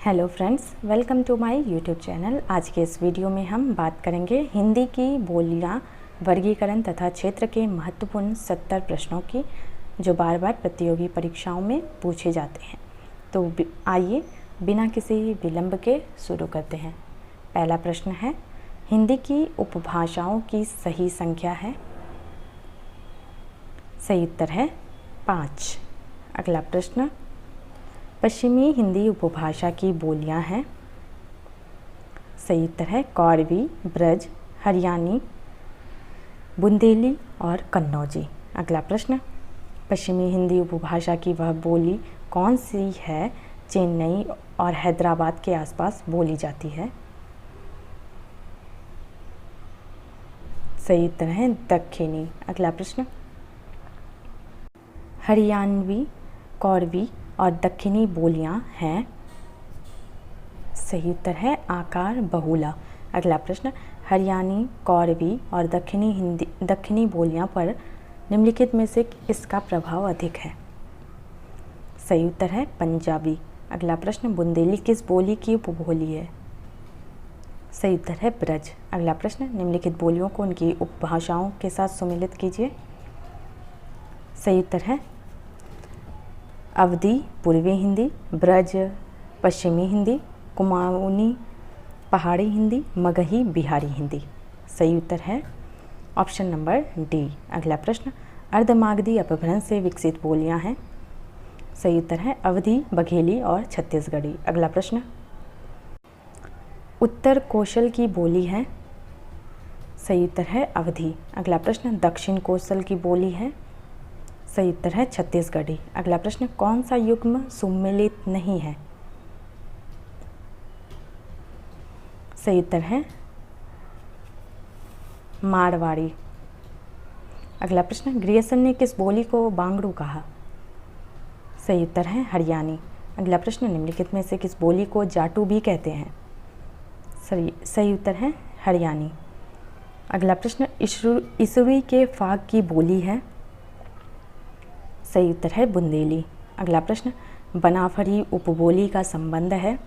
Hello friends, welcome to my YouTube channel. आज के इस वीडियो में हम बात करेंगे हिंदी की बोलियां, वर्गीकरण तथा क्षेत्र के महत्वपूर्ण 70 प्रश्नों की, जो बार बार प्रतियोगी परीक्षाओं में पूछे जाते हैं। तो आइए बिना किसी विलंब के शुरू करते हैं। पहला प्रश्न है, हिंदी की उपभाषाओं की सही संख्या है? सही उत्तर है 5। अगला प्रश्न, पश्चिमी हिंदी उपभाषा की बोलियां हैं? सही उत्तर है कौरवी, ब्रज, हरियाणी, बुंदेली और कन्नौजी। अगला प्रश्न, पश्चिमी हिंदी उपभाषा की वह बोली कौन सी है चेन्नई और हैदराबाद के आसपास बोली जाती है? सही उत्तर है दक्खिनी। अगला प्रश्न, हरियाणवी, कौरवी और दक्खिनी बोलियां हैं? सही उत्तर है आकार बहुला। अगला प्रश्न, हरियाणी, कौरवी और दक्खिनी बोलियां पर निम्नलिखित में से किसका प्रभाव अधिक है? सही उत्तर है पंजाबी। अगला प्रश्न, बुंदेली किस बोली की उपबोली है? सही उत्तर है ब्रज। अगला प्रश्न, निम्नलिखित बोलियों को उनकी उपभाषाओं के साथ सम्मिलित कीजिए। सही उत्तर है अवधी पूर्वी हिंदी, ब्रज पश्चिमी हिंदी, कुमाऊनी पहाड़ी हिंदी, मगही बिहारी हिंदी। सही उत्तर है ऑप्शन नंबर डी। अगला प्रश्न, अर्धमागधी अपभ्रंश से विकसित बोलियां हैं? सही उत्तर है अवधी, बघेली और छत्तीसगढ़ी। अगला प्रश्न, उत्तर कौशल की बोली है? सही उत्तर है अवधी। अगला प्रश्न, दक्षिण कौशल की बोली है? सही उत्तर है छत्तीसगढ़ी। अगला प्रश्न, कौन सा युग्म सुमेलित नहीं है? सही उत्तर है मारवाड़ी। अगला प्रश्न, ग्रियर्सन ने किस बोली को बांगड़ू कहा? सही उत्तर है हरियाणी। अगला प्रश्न, निम्नलिखित में से किस बोली को जाटू भी कहते हैं? सही उत्तर है हरियाणी। अगला प्रश्न, इसुरी के फाग की बोली है? सही उत्तर है बुंदेली। अगला प्रश्न, बनाफरी उपबोली का संबंध है?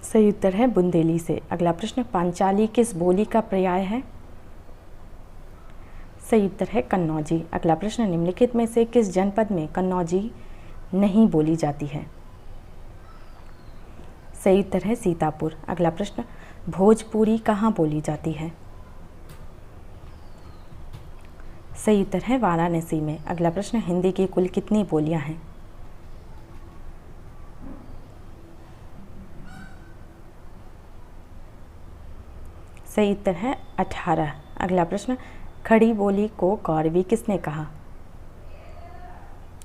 सही उत्तर है बुंदेली से। अगला प्रश्न, पांचाली किस बोली का पर्याय है? सही उत्तर है कन्नौजी। अगला प्रश्न, निम्नलिखित में से किस जनपद में कन्नौजी नहीं बोली जाती है? सही उत्तर है सीतापुर। अगला प्रश्न, भोजपुरी कहाँ बोली जाती है? सही उत्तर है वाराणसी में। अगला प्रश्न, हिंदी की कुल कितनी बोलियां हैं? सही उत्तर है 18। अगला प्रश्न, खड़ी बोली को कौरवी किसने कहा?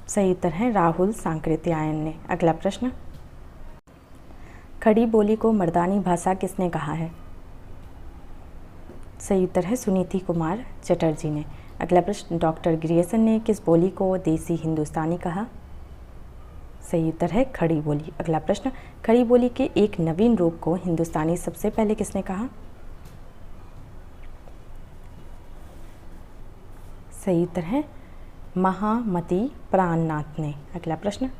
सही उत्तर है राहुल सांकृत्यायन ने। अगला प्रश्न, खड़ी बोली को मर्दानी भाषा किसने कहा है? सही उत्तर है सुनीति कुमार चटर्जी ने। अगला प्रश्न, डॉक्टर ग्रियर्सन ने किस बोली को देसी हिंदुस्तानी कहा? सही उत्तर है खड़ी बोली। अगला प्रश्न, खड़ी बोली के एक नवीन रूप को हिंदुस्तानी सबसे पहले किसने कहा? सही उत्तर है महामती प्राणनाथ ने। अगला प्रश्न,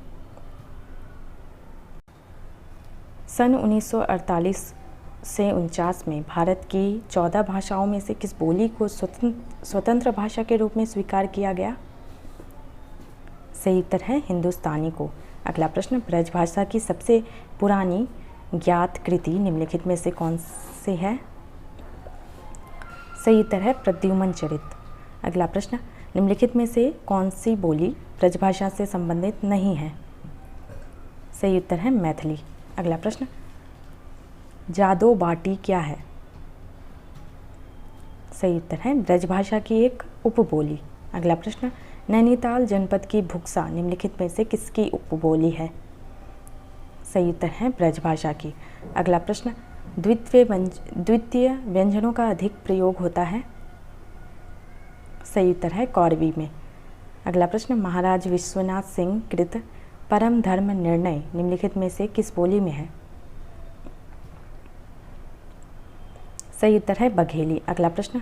सन 1948 से 49 में भारत की 14 भाषाओं में से किस बोली को स्वतंत्र भाषा के रूप में स्वीकार किया गया? सही उत्तर है हिंदुस्तानी को। अगला प्रश्न, ब्रज भाषा की सबसे पुरानी ज्ञात कृति निम्नलिखित में से कौन सी है? सही उत्तर है प्रद्युमन चरित। अगला प्रश्न, निम्नलिखित में से कौन सी बोली ब्रजभाषा से संबंधित नहीं है? सही उत्तर है मैथिली। अगला प्रश्न, जादो बाटी क्या है? सही उत्तर है ब्रजभाषा की एक उपबोली। अगला प्रश्न, नैनीताल जनपद की भुक्सा निम्नलिखित में से किसकी उपबोली है? सही उत्तर है ब्रजभाषा की। अगला प्रश्न, द्वितीय व्यंजनों का अधिक प्रयोग होता है? सही उत्तर है कौरवी में। अगला प्रश्न, महाराज विश्वनाथ सिंह कृत परम धर्म निर्णय निम्नलिखित में से किस बोली में है? सही उत्तर है बघेली। अगला प्रश्न,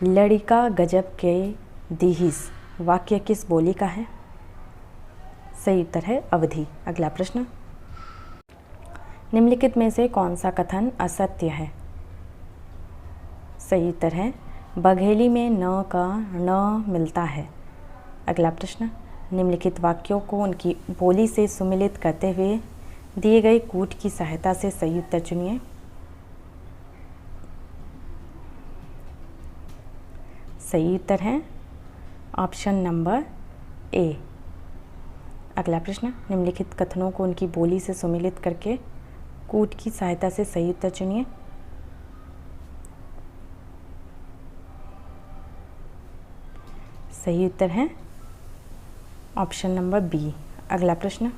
लड़िका गजब के दीहिस वाक्य किस बोली का है? सही उत्तर है अवधी। अगला प्रश्न, निम्नलिखित में से कौन सा कथन असत्य है? सही उत्तर है बघेली में न का न मिलता है। अगला प्रश्न, निम्नलिखित वाक्यों को उनकी बोली से सुमिलित करते हुए दिए गए कूट की सहायता से सही उत्तर चुनिए। सही उत्तर है ऑप्शन नंबर ए। अगला प्रश्न, निम्नलिखित कथनों को उनकी बोली से सुमिलित करके कूट की सहायता से सही उत्तर चुनिए। सही उत्तर है ऑप्शन नंबर बी। अगला प्रश्न,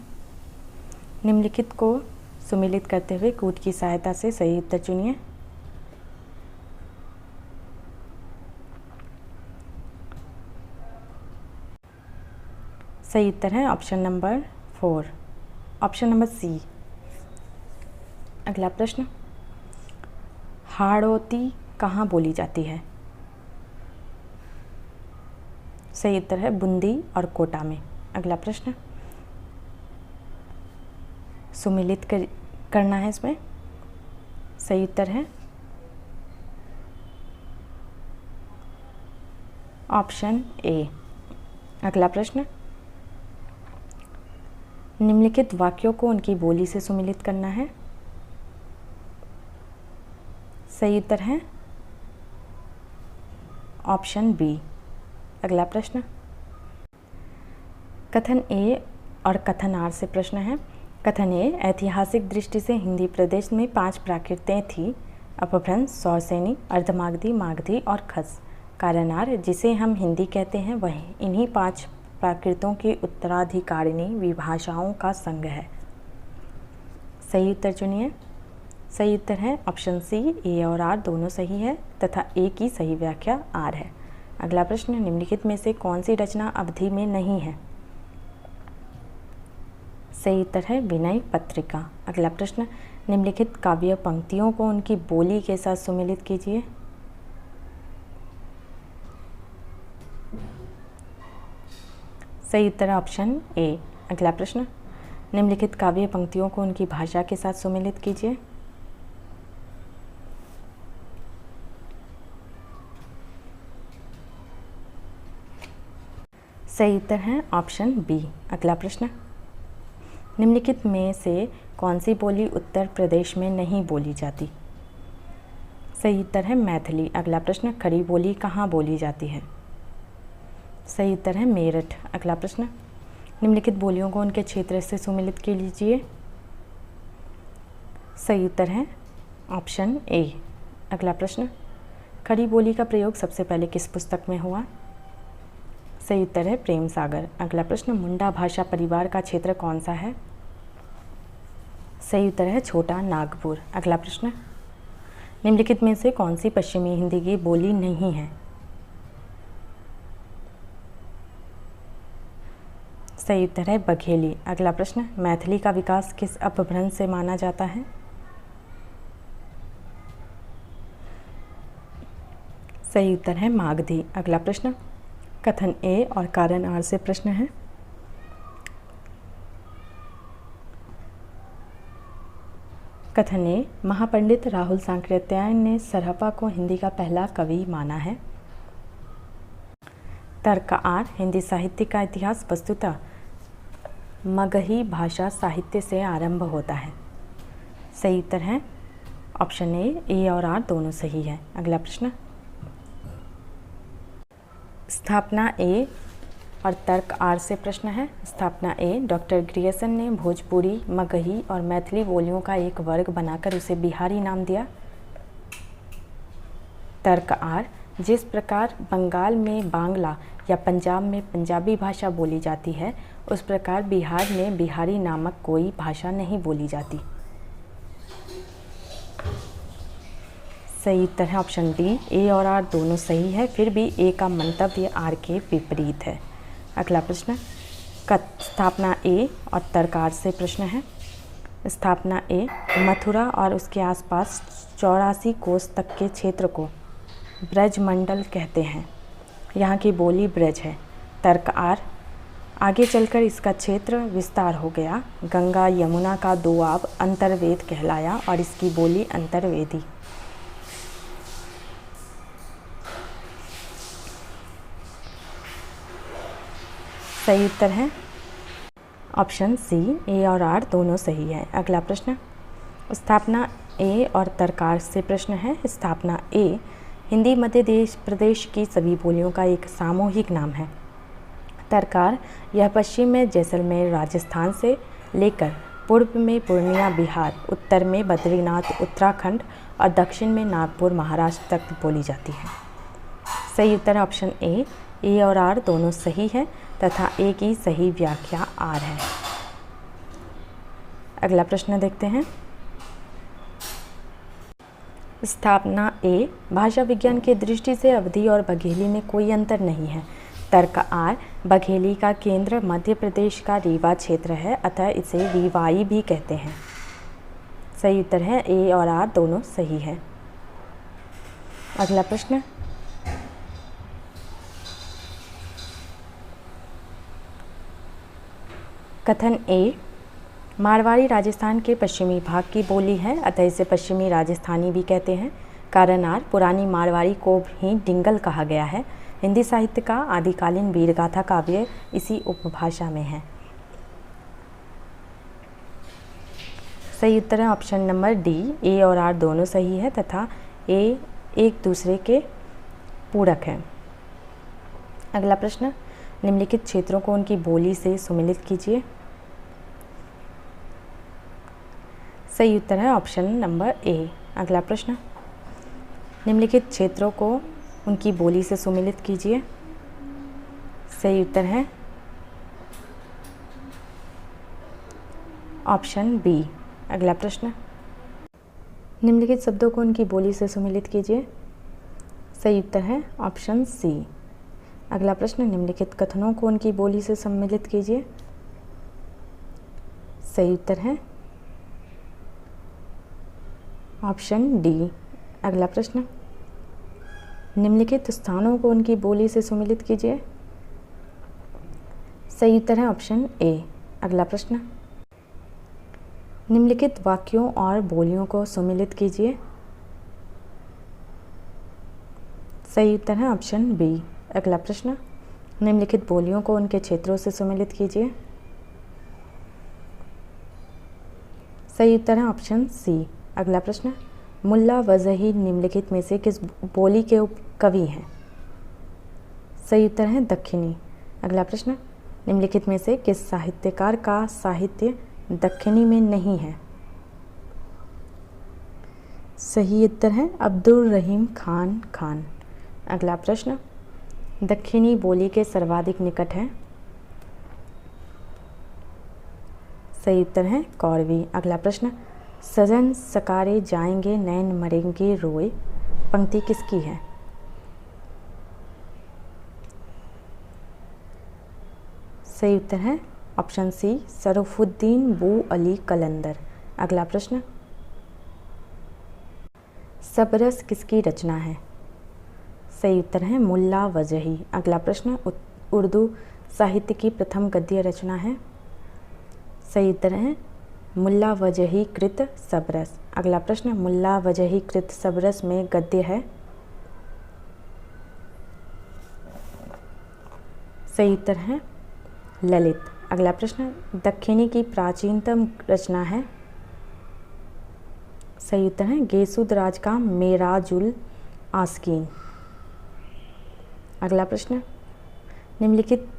निम्नलिखित को सुमिलित करते हुए कूट की सहायता से सही उत्तर चुनिए। सही उत्तर है option number 4, option number C. अगला प्रश्न, हाड़ौती कहाँ बोली जाती है? सही उत्तर है बूंदी और कोटा में। अगला प्रश्न, सुमिलित करना है इसमें। सही उत्तर है ऑप्शन ए। अगला प्रश्न, निम्नलिखित वाक्यों को उनकी बोली से सुमिलित करना है। सही उत्तर है ऑप्शन बी। अगला प्रश्न, कथन ए और कथन आर से प्रश्न है। कथन ए, ऐतिहासिक दृष्टि से हिंदी प्रदेश में 5 प्राकृतें थी: अपभ्रंश, सौरसेनी, अर्धमागधी, मागधी और खस। कारण आर, जिसे हम हिंदी कहते हैं, वह इन्हीं 5 प्राकृतों की उत्तराधिकारिणी विभाषाओं का संघ है। सही उत्तर चुनिए। सही उत्तर है ऑप्शन सी। ए और आर दोनों सही है तथा ए की सही व्याख्या आर है। अगला प्रश्न, निम्नलिखित में से कौन सी रचना अवधि में नहीं है? सही उत्तर है विनय पत्रिका। अगला प्रश्न, निम्नलिखित काव्य पंक्तियों को उनकी बोली के साथ सुमिलित कीजिए। सही उत्तर है ऑप्शन ए। अगला प्रश्न, निम्नलिखित काव्य पंक्तियों को उनकी भाषा के साथ सुमिलित कीजिए। सही उत्तर है ऑप्शन बी। अगला प्रश्न, निम्नलिखित में से कौन सी बोली उत्तर प्रदेश में नहीं बोली जाती? सही उत्तर है मैथिली। अगला प्रश्न, खड़ी बोली कहाँ बोली जाती है? सही उत्तर है मेरठ। अगला प्रश्न, निम्नलिखित बोलियों को उनके क्षेत्र से सुमिलित कीजिए। सही उत्तर है ऑप्शन ए। अगला प्रश्न, खड़ी बोली का प्रयोग सबसे पहले किस पुस्तक में हुआ? सही उत्तर है प्रेम सागर। अगला प्रश्न, मुंडा भाषा परिवार का क्षेत्र कौन सा है? सही उत्तर है छोटा नागपुर। अगला प्रश्न, निम्नलिखित में से कौन सी पश्चिमी हिंदी की बोली नहीं है? सही उत्तर है बघेली। अगला प्रश्न, मैथिली का विकास किस अपभ्रंश से माना जाता है? सही उत्तर है मागधी। अगला प्रश्न, कथन ए और कारण आर से प्रश्न है। कथन ए, महापंडित राहुल सांकृत्यायन ने सरहपा को हिंदी का पहला कवि माना है। तर्क आर, हिंदी साहित्य का इतिहास वस्तुतः मगही भाषा साहित्य से आरंभ होता है। सही उत्तर है ऑप्शन ए और आर दोनों सही है। अगला प्रश्न, स्थापना ए और तर्क आर से प्रश्न है। स्थापना ए, डॉक्टर ग्रियर्सन ने भोजपुरी, मगही और मैथिली बोलियों का एक वर्ग बनाकर उसे बिहारी नाम दिया। तर्क आर, जिस प्रकार बंगाल में बांग्ला या पंजाब में पंजाबी भाषा बोली जाती है, उस प्रकार बिहार में बिहारी नामक कोई भाषा नहीं बोली जाती। सही उत्तर है ऑप्शन डी। ए और आर दोनों सही है, फिर भी ए का मंतव्य आर के विपरीत है। अगला प्रश्न, स्थापना ए और तर्क आर से प्रश्न है। स्थापना ए, मथुरा और उसके आसपास 84 कोस तक के क्षेत्र को ब्रजमंडल कहते हैं। यहाँ की बोली ब्रज है तर्क आर। आगे चलकर इसका क्षेत्र विस्तार हो गया। गंगा यमुना का दोआब अंतर्वेद कहलाया और इसकी बोली अंतर्वेदी। सही उत्तर है ऑप्शन सी, ए और आर दोनों सही है। अगला प्रश्न, स्थापना ए और तर्कार से प्रश्न है। स्थापना ए हिंदी मध्य प्रदेश की सभी बोलियों का एक सामूहिक नाम है। तर्कार यह पश्चिम में जैसलमेर राजस्थान से लेकर पूर्व में पूर्णिया बिहार, उत्तर में बद्रीनाथ उत्तराखंड और दक्षिण में नागपुर महाराष्ट्र तक बोली जाती है। सही उत्तर ऑप्शन ए और आर दोनों सही है तथा ए की सही व्याख्या आर है। अगला प्रश्न देखते हैं। स्थापना ए भाषा विज्ञान की दृष्टि से अवधी और बघेली में कोई अंतर नहीं है। तर्क आर बघेली का केंद्र मध्य प्रदेश का रीवा क्षेत्र है, अतः इसे रीवाई भी कहते हैं। सही उत्तर है ए और आर दोनों सही है। अगला प्रश्न, कथन ए मारवाड़ी राजस्थान के पश्चिमी भाग की बोली है, अतः इसे पश्चिमी राजस्थानी भी कहते हैं। कारण आर पुरानी मारवाड़ी को ही डिंगल कहा गया है। हिंदी साहित्य का आदिकालीन वीरगाथा काव्य इसी उपभाषा में है। सही उत्तर है ऑप्शन नंबर डी, ए और आर दोनों सही है तथा ए एक दूसरे के पूरक है। अगला प्रश्न, निम्नलिखित क्षेत्रों को उनकी बोली से सुमिलित कीजिए। सही उत्तर है ऑप्शन नंबर ए। अगला प्रश्न, निम्नलिखित क्षेत्रों को उनकी बोली से सुमिलित कीजिए। सही उत्तर है ऑप्शन बी। अगला प्रश्न, निम्नलिखित शब्दों को उनकी बोली से सुमिलित कीजिए। सही उत्तर है ऑप्शन सी। अगला प्रश्न, निम्नलिखित कथनों को उनकी बोली से सम्मिलित कीजिए। सही उत्तर है ऑप्शन डी। अगला प्रश्न, निम्नलिखित स्थानों को उनकी बोली से सुमिलित कीजिए। सही उत्तर है ऑप्शन ए। अगला प्रश्न, निम्नलिखित वाक्यों और बोलियों को सुमिलित कीजिए। सही उत्तर है ऑप्शन बी। अगला प्रश्न, निम्नलिखित बोलियों को उनके क्षेत्रों से सुमिलित कीजिए। सही उत्तर है ऑप्शन सी। अगला प्रश्न, मुल्ला वजही निम्नलिखित में से किस बोली के कवि हैं। सही उत्तर है दक्षिणी। अगला प्रश्न, निम्नलिखित में से किस साहित्यकार का साहित्य दक्षिणी में नहीं है। सही उत्तर है अब्दुल रहीम खान। अगला प्रश्न, दक्षिणी बोली के सर्वाधिक निकट है। सही उत्तर है कौरवी। अगला प्रश्न, सजन सकारे जाएंगे नैन मरेंगे रोए पंक्ति किसकी है। सही उत्तर है ऑप्शन सी, शरफुद्दीन बू अली कलंदर। अगला प्रश्न, सबरस किसकी रचना है। सही उत्तर है मुल्ला वजही। अगला प्रश्न, उर्दू साहित्य की प्रथम गद्य रचना है। सही उत्तर है मुल्ला वजही कृत सबरस। अगला प्रश्न, मुल्ला वजही कृत सबरस में गद्य है। सही उत्तर है ललित। अगला प्रश्न, दक्षिणी की प्राचीनतम रचना है। सही उत्तर है गेसुदराज का मेराजुल आस्कीन। अगला प्रश्न, निम्नलिखित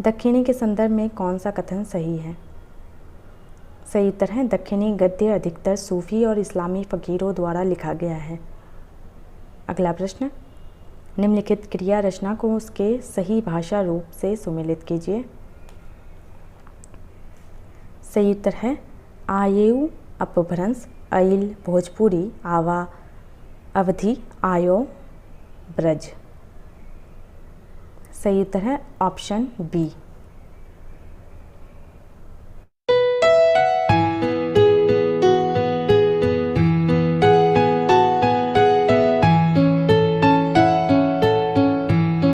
दक्षिणी के संदर्भ में कौन सा कथन सही है। सही उत्तर है दक्षिणी गद्य अधिकतर सूफी और इस्लामी फ़कीरों द्वारा लिखा गया है। अगला प्रश्न, निम्नलिखित क्रिया रचना को उसके सही भाषा रूप से सुमिलित कीजिए। सही उत्तर है आयु अपभ्रंश, अइल भोजपुरी, आवा अवधि, आयो ब्रज। सही उत्तर है ऑप्शन बी।